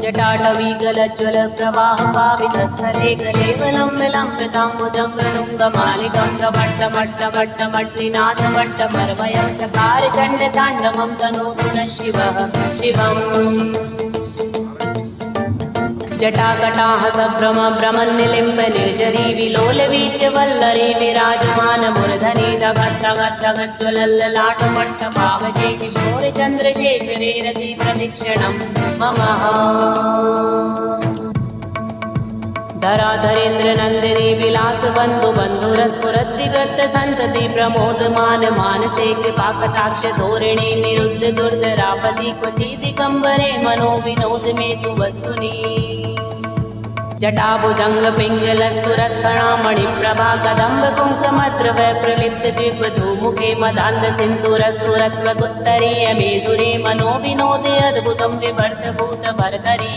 जटाटवीगलज्ज्वल प्रवाह पावितस्थले गलेवलम्बलम्बताम्बुजङ्गणुङ्गमालिकङ्गमट्टमट्टमट्टमट्टिनाथमट्टमर्वयं चकार चण्डताण्डवं तनोतु नः शिवः शिवम् जटाकटाः सम्भ्रम भ्रमन्निलिम्ब निर्जरी विलोलवीच वल्लरी विराजमान मूर्धनि धगद्धगद्धगज्ज्वलल्ललाटमट्टभावजे किशोर चन्द्रशेखरे रति प्रदक्षिणं मम धराधरेन्द्र नन्दिनी विलास बन्धु बन्धुरस्फुरद्दिगर्त सन्तति प्रमोदमान मानसे कृपाकटाक्ष धोरिणी निरुद्ध दुर्धरापति क्वचिदिगम्बरे मनो विनोद मे तु वस्तुनि जटाभुजंग पिङ्गलस्फुरत्फणामणिप्रभा कदम्ब कुङ्कुमद्रव प्रलिप्त कृपधूमुखे मदान्ध सिन्धुरस्फुरत्वगुत्तरीय मेदुरे मनो विनोदे अद्भुतं विवर्तभूत भर्गरी।